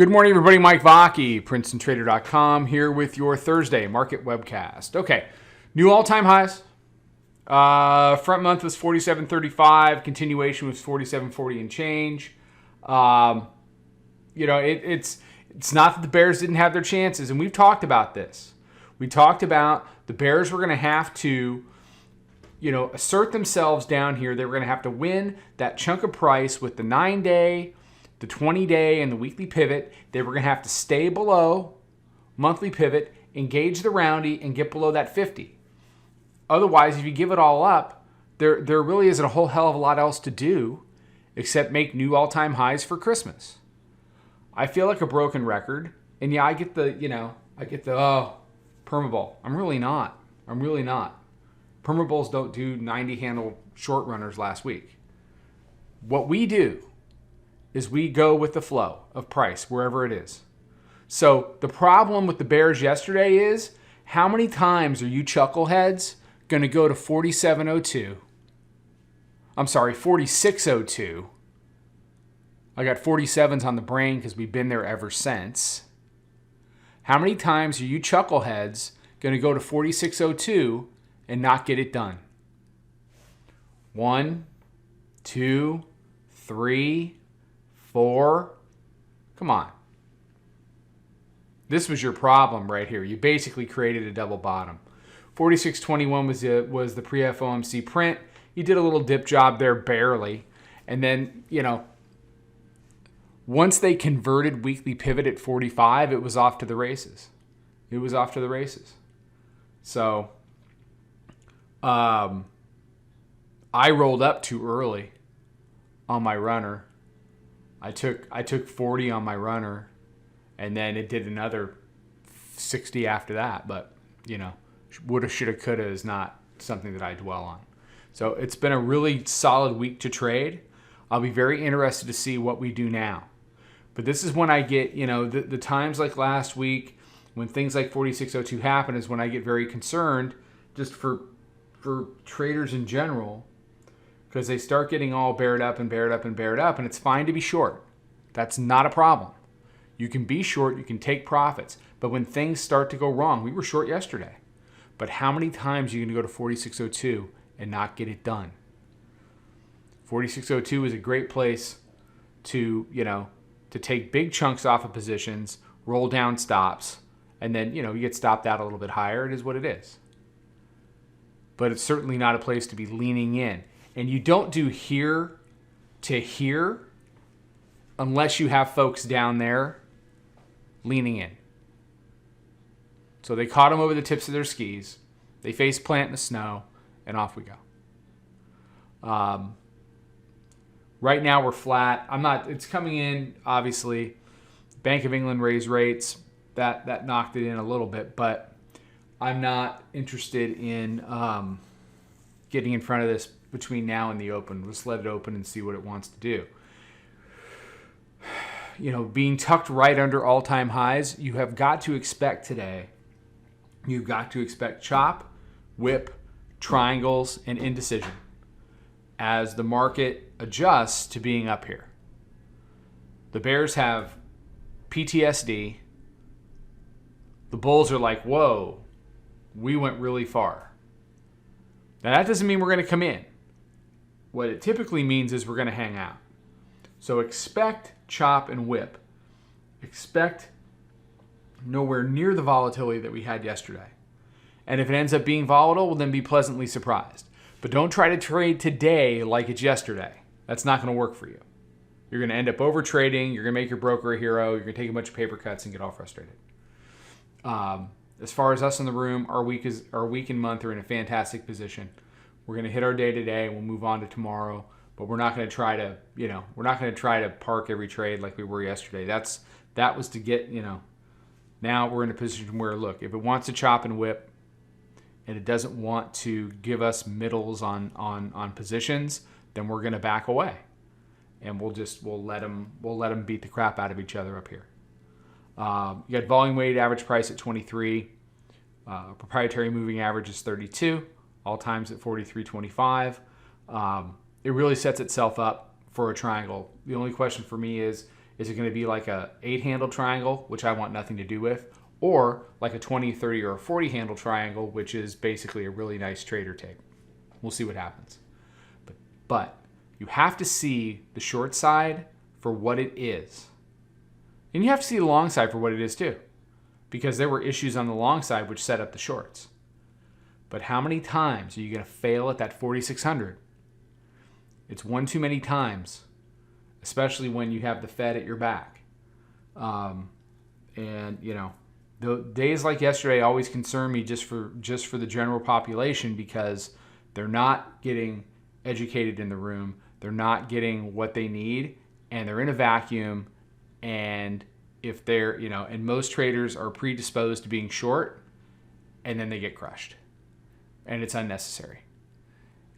Good morning, everybody. Mike Vacchi, Princetontrader.com, here with your Thursday market webcast. Okay, new all-time highs. Front month was 47.35. Continuation was 47.40 and change. It's not that the Bears didn't have their chances, and we've talked about this. We talked about the Bears were going to have to, assert themselves down here. They were going to have to win that chunk of price with the 9-day, the 20-day, and the weekly pivot. They were going to have to stay below monthly pivot, engage the roundy, and get below that 50. Otherwise, if you give it all up, there really isn't a whole hell of a lot else to do except make new all-time highs for Christmas. I feel like a broken record. And yeah, I get the permabull. I'm really not. Permabulls don't do 90-handle short runners last week. What we do is we go with the flow of price wherever it is. So the problem with the Bears yesterday is, how many times are you chuckleheads going to go to 47.02? I'm sorry, 46.02. I got 47s on the brain because we've been there ever since. How many times are you chuckleheads going to go to 46.02 and not get it done? 1, 2, 3, 4. Come on. This was your problem right here. You basically created a double bottom. 46.21 was the pre-FOMC print. You did a little dip job there, barely. And then, once they converted weekly pivot at 45, it was off to the races. So, I rolled up too early on my runner. I took 40 on my runner, and then it did another 60 after that. But, woulda, shoulda, coulda is not something that I dwell on. So it's been a really solid week to trade. I'll be very interested to see what we do now. But this is when I get, the times like last week when things like 46.02 happen is when I get very concerned just for traders in general, because they start getting all bared up, and it's fine to be short. That's not a problem. You can be short, you can take profits. But when things start to go wrong, we were short yesterday. But how many times are you going to go to 46.02 and not get it done? 46.02 is a great place to take big chunks off of positions, roll down stops, and then, you get stopped out a little bit higher. It is what it is. But it's certainly not a place to be leaning in. And you don't do here to here unless you have folks down there leaning in. So they caught them over the tips of their skis. They face plant in the snow, and off we go. Right now we're flat. It's coming in, obviously. Bank of England raised rates. That knocked it in a little bit, but I'm not interested in getting in front of this between now and the open. Just let it open and see what it wants to do. Being tucked right under all-time highs, you have got to expect today. You've got to expect chop, whip, triangles, and indecision as the market adjusts to being up here. The Bears have PTSD. The Bulls are like, whoa, we went really far. Now, that doesn't mean we're going to come in. What it typically means is we're going to hang out. So expect chop and whip. Expect nowhere near the volatility that we had yesterday. And if it ends up being volatile, well, then be pleasantly surprised. But don't try to trade today like it's yesterday. That's not going to work for you. You're going to end up over trading. You're going to make your broker a hero. You're going to take a bunch of paper cuts and get all frustrated. As far as us in the room, our week and month are in a fantastic position. We're going to hit our day today, and we'll move on to tomorrow. But we're not going to try to, park every trade like we were yesterday. That was to get, now we're in a position where, look, if it wants to chop and whip, and it doesn't want to give us middles on positions, then we're going to back away, and we'll let them beat the crap out of each other up here. You got volume weighted average price at 23. Proprietary moving average is 32. All times at 43.25. It really sets itself up for a triangle. The only question for me is Is it going to be like a 8-handle triangle, which I want nothing to do with, or like a 20, 30, or a 40-handle triangle, which is basically a really nice trader tape? We'll see what happens. But you have to see the short side for what it is. And you have to see the long side for what it is too, because there were issues on the long side which set up the shorts. But how many times are you going to fail at that 4,600? It's one too many times, especially when you have the Fed at your back. And you know, the days like yesterday always concern me just for the general population, because they're not getting educated in the room. They're not getting what they need, and they're in a vacuum. And if they're, you know, and most traders are predisposed to being short, and then they get crushed. And it's unnecessary.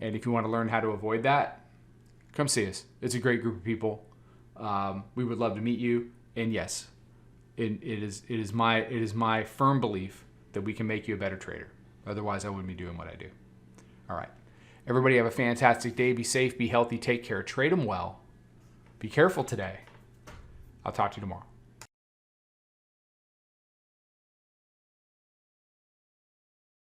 And if you want to learn how to avoid that, come see us. It's a great group of people. We would love to meet you. And yes, it is my firm belief that we can make you a better trader. Otherwise, I wouldn't be doing what I do. All right. Everybody have a fantastic day. Be safe, be healthy, take care, trade them well. Be careful today. I'll talk to you tomorrow.